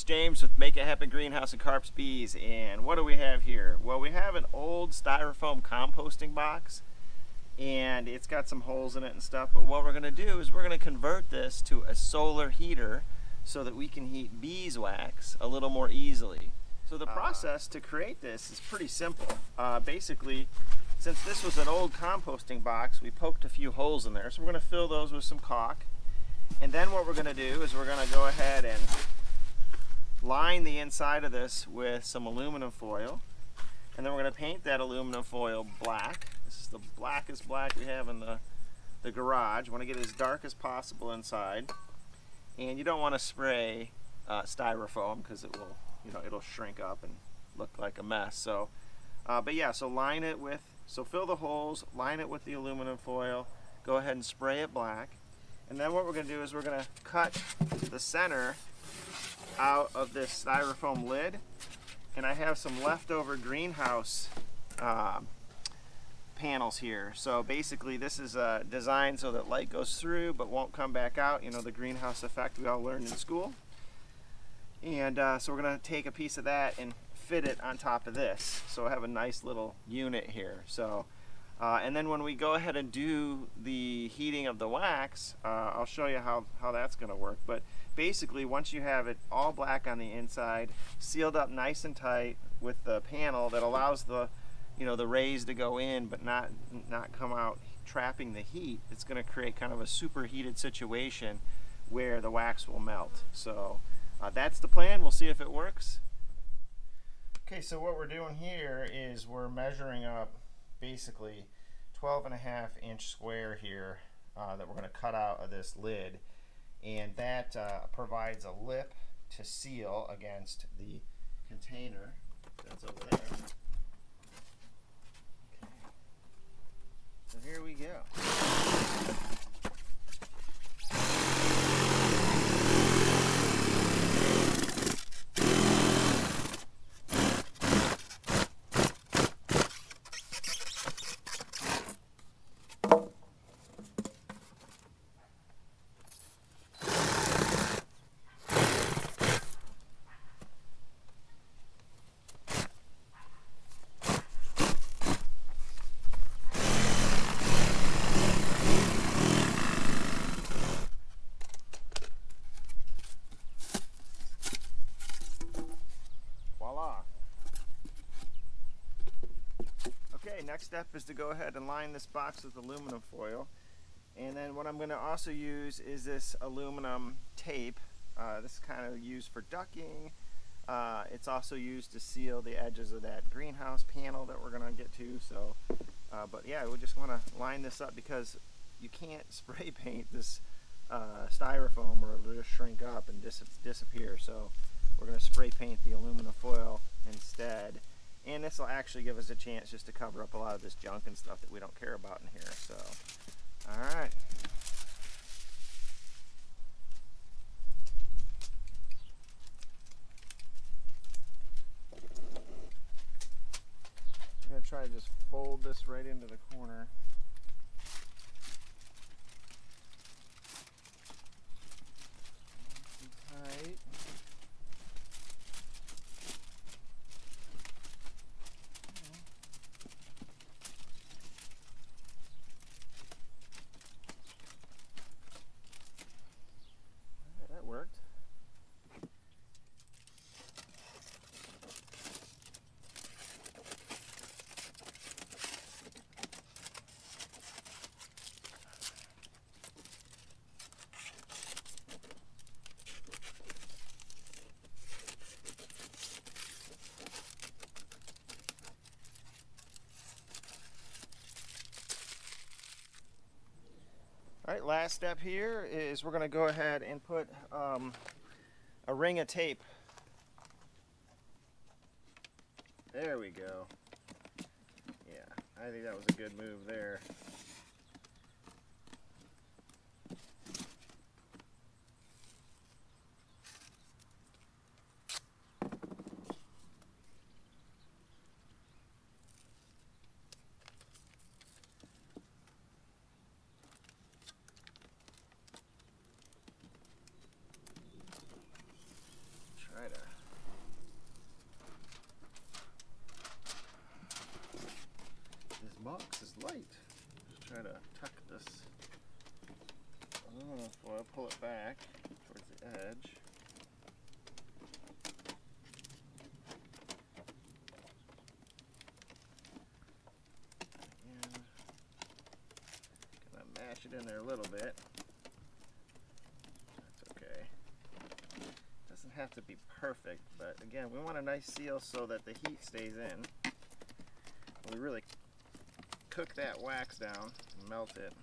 James with Make It Happen Greenhouse and Carps Bees, and what do we have here? Well, we have an old styrofoam composting box, and it's got some holes in it and stuff, but what we're going to do is we're going to convert this to a solar heater so that we can heat beeswax a little more easily. So the process to create this is pretty simple. Basically, since this was an old composting box, we poked a few holes in there, so we're going to fill those with some caulk. And then what we're going to do is we're going to go ahead and line the inside of this with some aluminum foil, and then we're going to paint that aluminum foil black. This is the blackest black we have in the garage. We want to get it as dark as possible inside, and you don't want to spray styrofoam because it will, it'll shrink up and look like a mess. So, but yeah, so line it with, so fill the holes, line it with the aluminum foil, go ahead and spray it black, and then what we're going to do is we're going to cut the center out of this styrofoam lid, and I have some leftover greenhouse panels here. So basically this is designed so that light goes through but won't come back out, the greenhouse effect we all learned in school. And so we're going to take a piece of that and fit it on top of this, so I have a nice little unit here. So and then when we go ahead and do the heating of the wax, I'll show you how that's going to work. But basically, once you have it all black on the inside, sealed up nice and tight with the panel that allows the the rays to go in but not come out trapping the heat, it's going to create kind of a superheated situation where the wax will melt. So that's the plan. We'll see if it works. Okay, so what we're doing here is we're measuring up basically 12.5-inch square here that we're going to cut out of this lid, and that provides a lip to seal against the container that's over there. Okay. So here we go. Okay, next step is to go ahead and line this box with aluminum foil, and then what I'm going to also use is this aluminum tape. This is kind of used for ducking. It's also used to seal the edges of that greenhouse panel that we're going to get to. So, but yeah, we just want to line this up because you can't spray paint this styrofoam or it'll just shrink up and disappear. So we're going to spray paint the aluminum foil instead. And this will actually give us a chance just to cover up a lot of this junk and stuff that we don't care about in here. So, all right. I'm going to try to just fold this right into the corner. Tight. That worked. All right, last step here is we're going to go ahead and put a ring of tape. There we go. Yeah, I think that was a good move there. Try to it in there a little bit. That's okay. Doesn't have to be perfect, but again, we want a nice seal so that the heat stays in. We really cook that wax down and melt it.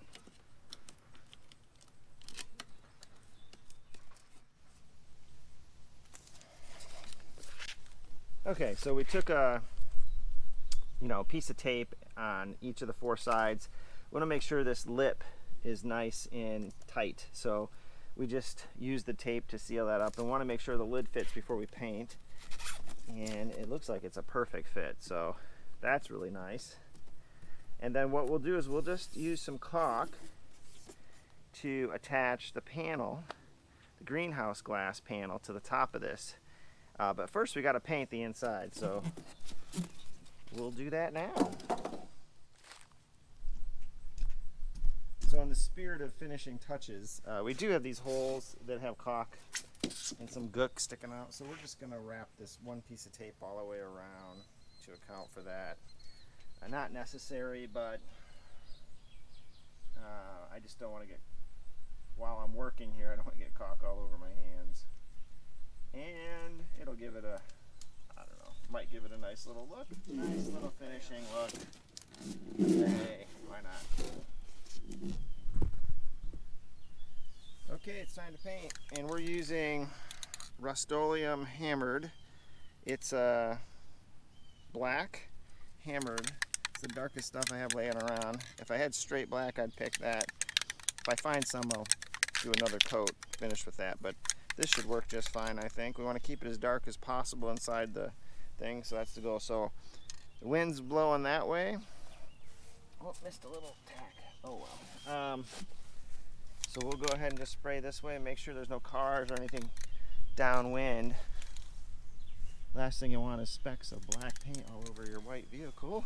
Okay, so we took a piece of tape on each of the 4 sides. We want to make sure this lip is nice and tight, so we just use the tape to seal that up and want to make sure the lid fits before we paint, and it looks like it's a perfect fit, so that's really nice. And then what we'll do is we'll just use some caulk to attach the panel, the greenhouse glass panel, to the top of this. But first we got to paint the inside, so we'll do that now. So in the spirit of finishing touches, we do have these holes that have caulk and some gook sticking out, so we're just going to wrap this one piece of tape all the way around to account for that. Not necessary, but I just don't want to get, while I'm working here, I don't want to get caulk all over my hands. And it'll give it a, I don't know, might give it a nice little look, nice little finishing look. Hey, why not? Okay, it's time to paint, and we're using Rust-Oleum hammered. It's black hammered. It's the darkest stuff I have laying around. If I had straight black, I'd pick that. If I find some, I'll do another coat, finish with that, but this should work just fine, I think. We want to keep it as dark as possible inside the thing, so that's the goal. So the wind's blowing that way. Oh, missed a little tack. Oh well. So we'll go ahead and just spray this way and make sure there's no cars or anything downwind. Last thing you want is specks of black paint all over your white vehicle.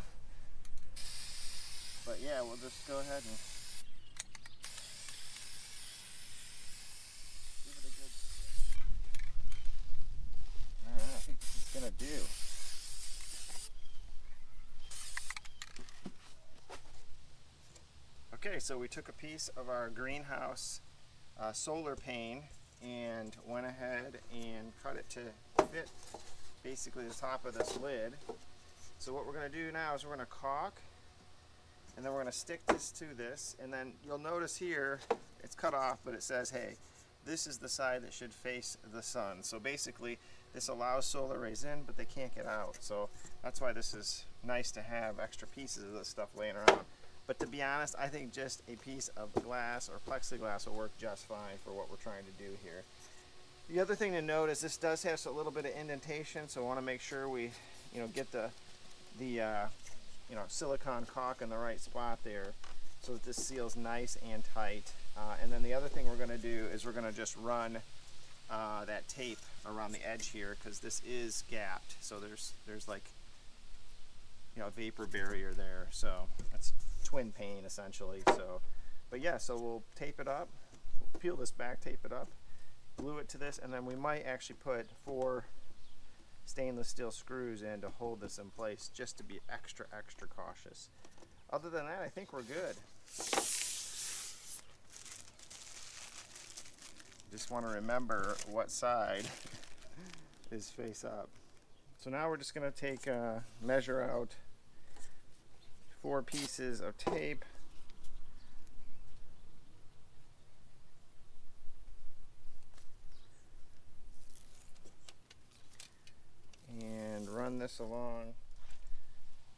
But yeah, we'll just go ahead and give it a good. Alright, I think this is gonna do. Okay, so we took a piece of our greenhouse solar pane and went ahead and cut it to fit basically the top of this lid. So what we're going to do now is we're going to caulk, and then we're going to stick this to this, and then you'll notice here it's cut off, but it says, hey, this is the side that should face the sun. So basically this allows solar rays in, but they can't get out. So that's why this is nice to have extra pieces of this stuff laying around. But to be honest, I think just a piece of glass or plexiglass will work just fine for what we're trying to do here. The other thing to note is this does have a little bit of indentation, so I want to make sure we, get the silicone caulk in the right spot there, so that this seals nice and tight. And then the other thing we're going to do is we're going to just run that tape around the edge here, because this is gapped, so there's like a vapor barrier there. So that's twin pane essentially. So, but yeah, so we'll tape it up, peel this back, tape it up, glue it to this, and then we might actually put 4 stainless steel screws in to hold this in place, just to be extra cautious. Other than that, I think we're good. Just want to remember what side is face up. So now we're just going to take measure out 4 pieces of tape. And run this along.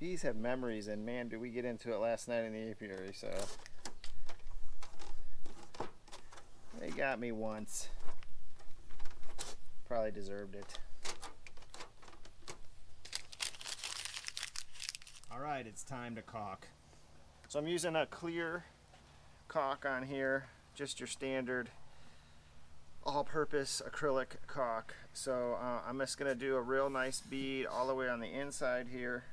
Bees have memories, and man, did we get into it last night in the apiary, so they got me once. Probably deserved it. Alright, it's time to caulk. So I'm using a clear caulk on here, just your standard all-purpose acrylic caulk. So I'm just going to do a real nice bead all the way on the inside here.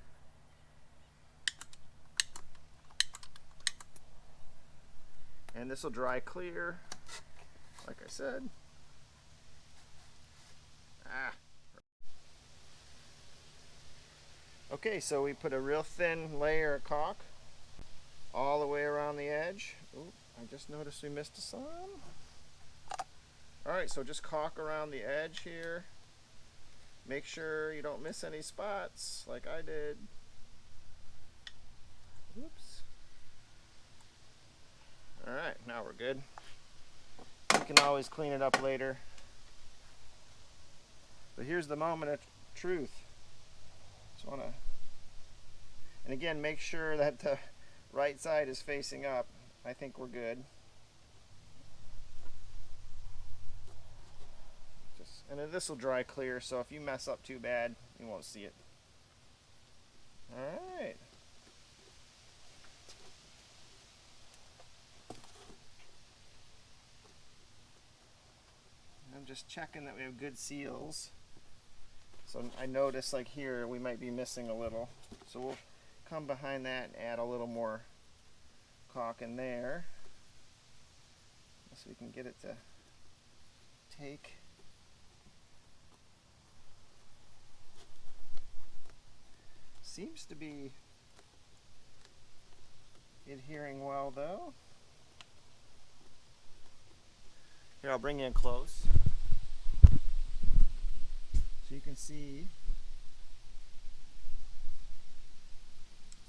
And this will dry clear, like I said. Okay, so we put a real thin layer of caulk all the way around the edge. Ooh, I just noticed we missed some. Alright, so just caulk around the edge here. Make sure you don't miss any spots like I did. Oops. Alright, now we're good. You can always clean it up later. But here's the moment of truth. Just wanna, and again, make sure that the right side is facing up. I think we're good. And then this will dry clear, so if you mess up too bad, you won't see it. Alright. I'm just checking that we have good seals. So I notice like here we might be missing a little. So we'll come behind that and add a little more caulk in there. So we can get it to take. Seems to be adhering well though. Here, I'll bring you in close so you can see.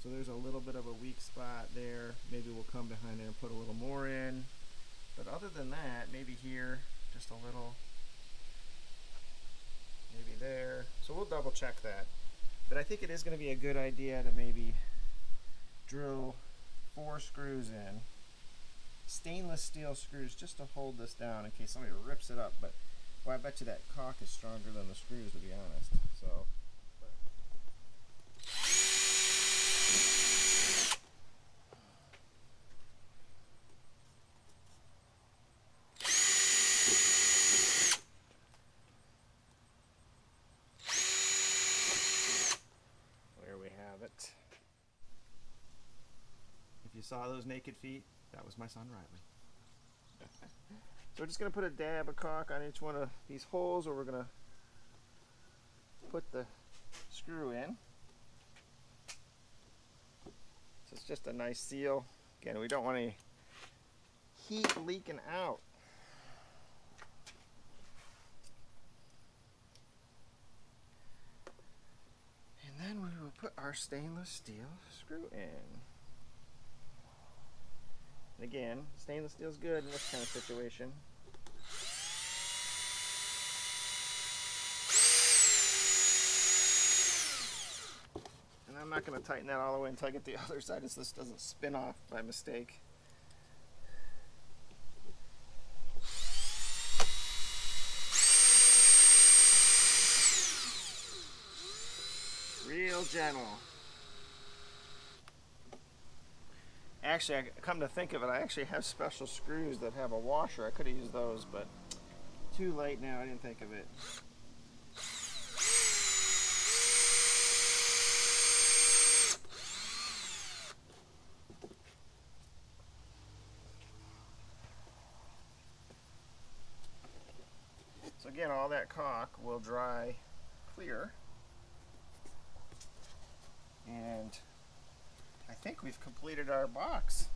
So there's a little bit of a weak spot there. Maybe we'll come behind there and put a little more in. But other than that, maybe here, just a little, maybe there. So we'll double check that. But I think it is going to be a good idea to maybe drill 4 screws in. Stainless steel screws just to hold this down in case somebody rips it up. But well, I bet you that caulk is stronger than the screws, to be honest. So. If you saw those naked feet, that was my son Riley. So we're just going to put a dab of caulk on each one of these holes where we're going to put the screw in. So it's just a nice seal. Again, we don't want any heat leaking out. And then we will put our stainless steel screw in. Again, stainless steel is good in this kind of situation. And I'm not going to tighten that all the way until I get the other side so this doesn't spin off by mistake. Real gentle. Actually, I come to think of it, I actually have special screws that have a washer. I could have used those, but too late now. I didn't think of it. So again, all that caulk will dry clear. And I think we've completed our box.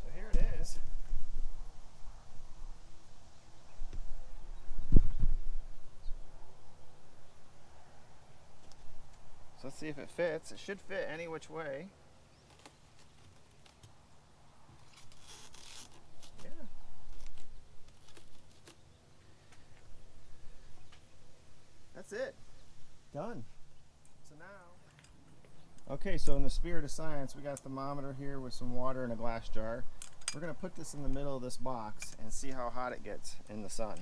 So here it is. So let's see if it fits. It should fit any which way. Yeah. That's it. Done. So now. Okay, so in the spirit of science, we got a thermometer here with some water in a glass jar. We're going to put this in the middle of this box and see how hot it gets in the sun.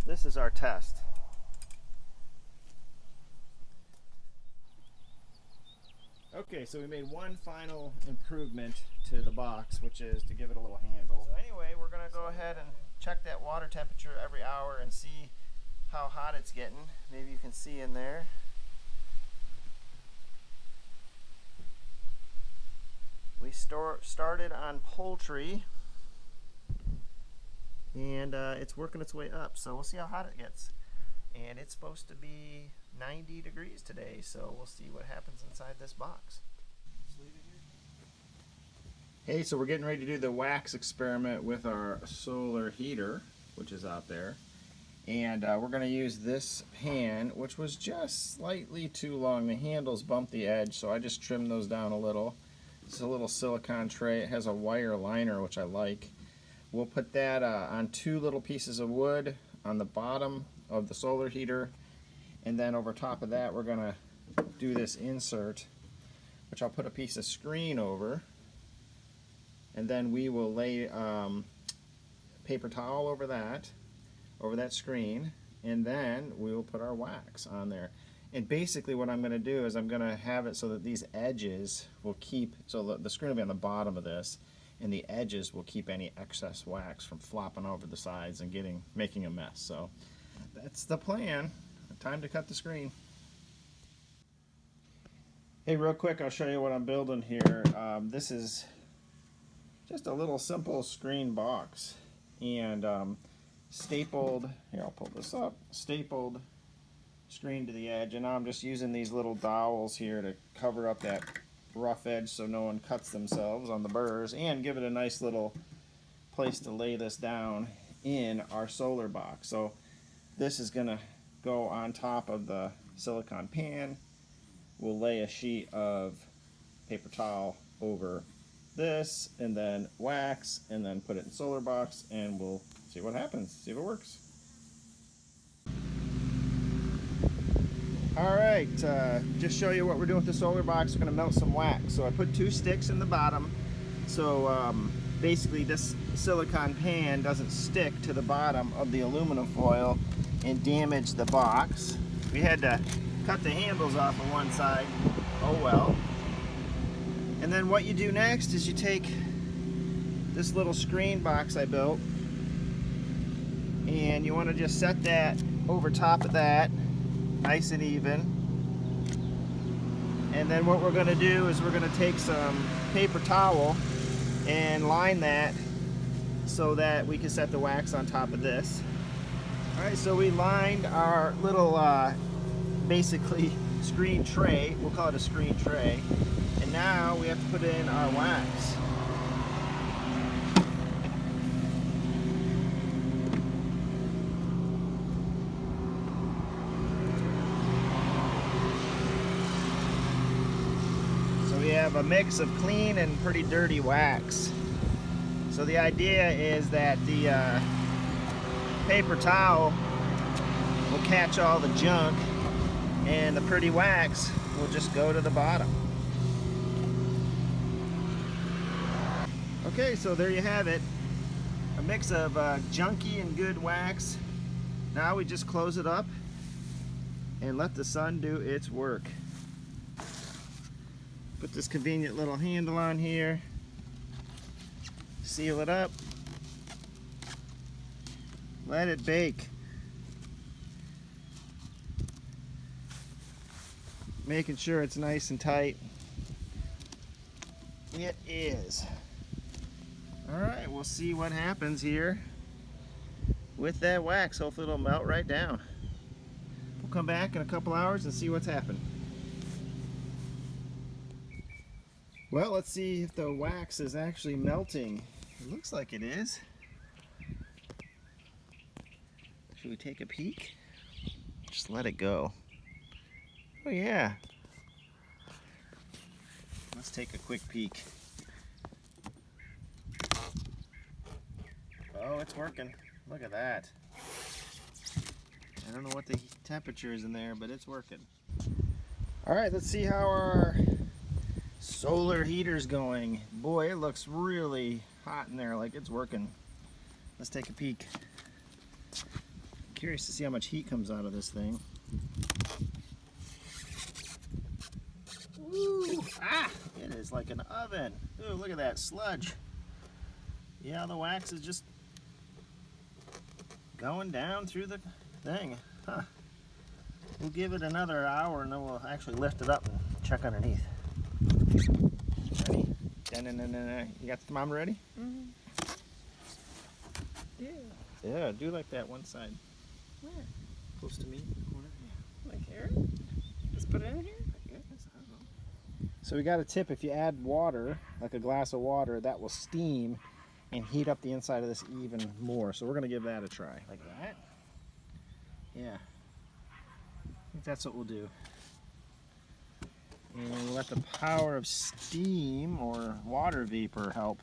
This is our test. Okay, so we made one final improvement to the box, which is to give it a little handle. So anyway, we're going to go ahead and check that water temperature every hour and see how hot it's getting. Maybe you can see in there. We started on poultry, and it's working its way up, so we'll see how hot it gets. And it's supposed to be 90 degrees today, so we'll see what happens inside this box. Just leave it Hey, so we're getting ready to do the wax experiment with our solar heater, which is out there. And we're going to use this pan, which was just slightly too long. The handles bumped the edge, so I just trimmed those down a little. It's a little silicone tray. It has a wire liner, which I like. We'll put that on 2 little pieces of wood on the bottom of the solar heater. And then over top of that, we're going to do this insert, which I'll put a piece of screen over. And then we will lay paper towel over that screen, and then we will put our wax on there. And basically what I'm going to do is I'm going to have it so that these edges will keep, so the screen will be on the bottom of this, and the edges will keep any excess wax from flopping over the sides and making a mess. So that's the plan. Time to cut the screen. Hey, real quick, I'll show you what I'm building here. This is just a little simple screen box, and stapled, here I'll pull this up, stapled screen to the edge, and now I'm just using these little dowels here to cover up that rough edge so no one cuts themselves on the burrs, and give it a nice little place to lay this down in our solar box. So this is going to go on top of the silicone pan. We'll lay a sheet of paper towel over this, and then wax, and then put it in solar box, and we'll see what happens, see if it works. Alright, just show you what we're doing with the solar box. We're going to melt some wax. So I put 2 sticks in the bottom, so basically this silicone pan doesn't stick to the bottom of the aluminum foil and damage the box. We had to cut the handles off of one side, oh well. And then what you do next is you take this little screen box I built, and you want to just set that over top of that, nice and even. And then what we're going to do is we're going to take some paper towel and line that so that we can set the wax on top of this. Alright, so we lined our little basically screen tray, we'll call it a screen tray. And now we have to put in our wax. So we have a mix of clean and pretty dirty wax. So the idea is that the paper towel will catch all the junk, and the pretty wax will just go to the bottom. Okay, so there you have it. A mix of junky and good wax. Now we just close it up and let the sun do its work. Put this convenient little handle on here. Seal it up. Let it bake. Making sure it's nice and tight. It is. Alright, we'll see what happens here with that wax. Hopefully it'll melt right down. We'll come back in a couple hours and see what's happened. Well, let's see if the wax is actually melting. It looks like it is. Should we take a peek? Just let it go. Oh yeah. Let's take a quick peek. Oh, it's working. Look at that. I don't know what the temperature is in there, but it's working. Alright, let's see how our solar heater's going. Boy, it looks really hot in there, like it's working. Let's take a peek. Curious to see how much heat comes out of this thing. Ooh, it is like an oven. Ooh, look at that sludge. Yeah, the wax is just going down through the thing. Huh. We'll give it another hour and then we'll actually lift it up and check underneath. Ready? You got the thermometer ready? Mm-hmm. Yeah. Yeah, do like that one side. Where? Close to me, corner. Yeah. Like here? Just put it in here? I guess, I don't know. So we got a tip: if you add water, like a glass of water, that will steam and heat up the inside of this even more. So we're gonna give that a try. Like that? Yeah. I think that's what we'll do. And we'll let the power of steam or water vapor help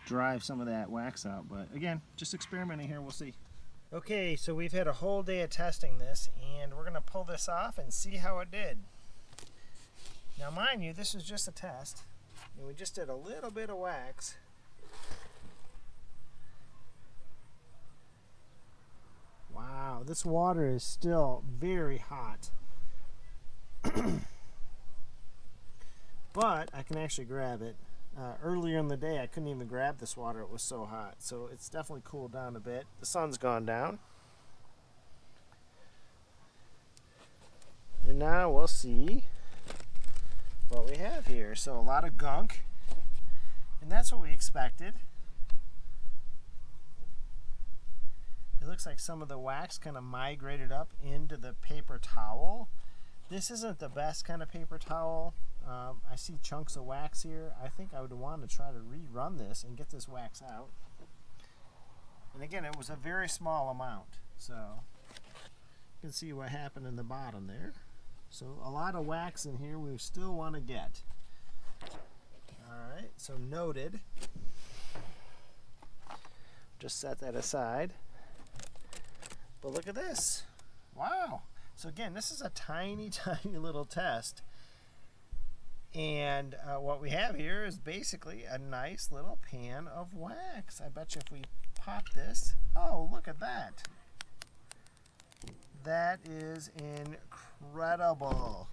drive some of that wax out. But again, just experimenting here, we'll see. Okay, so we've had a whole day of testing this, and we're gonna pull this off and see how it did. Now mind you, this is just a test, and we just did a little bit of wax. Wow, this water is still very hot. But I can actually grab it. Earlier in the day, I couldn't even grab this water, it was so hot. So it's definitely cooled down a bit. The sun's gone down. And now we'll see what we have here. So a lot of gunk, and that's what we expected. It looks like some of the wax kind of migrated up into the paper towel. This isn't the best kind of paper towel. I see chunks of wax here. I think I would want to try to rerun this and get this wax out. And again, it was a very small amount, so you can see what happened in the bottom there. So a lot of wax in here we still want to get. Alright, so noted. Just set that aside. But look at this. Wow. So again, this is a tiny, tiny little test. And what we have here is basically a nice little pan of wax. I bet you if we pop this, oh, look at that. That is incredible.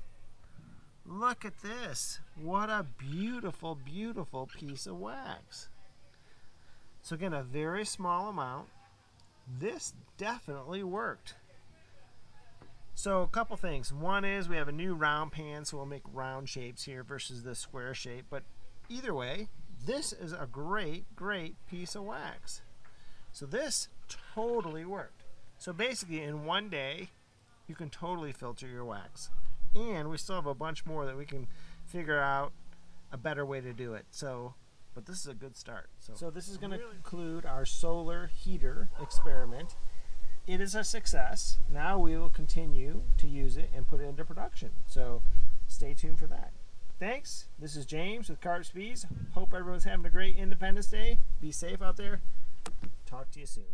Look at this. What a beautiful, beautiful piece of wax. So again, a very small amount. This definitely worked. So a couple things. One is we have a new round pan, so we'll make round shapes here versus the square shape. But either way, this is a great, great piece of wax. So this totally worked. So basically in one day, you can totally filter your wax. And we still have a bunch more that we can figure out a better way to do it. But this is a good start. So this is going to conclude our solar heater experiment. It is a success. Now we will continue to use it and put it into production. So stay tuned for that. Thanks. This is James with Carps Bees. Hope everyone's having a great Independence Day. Be safe out there. Talk to you soon.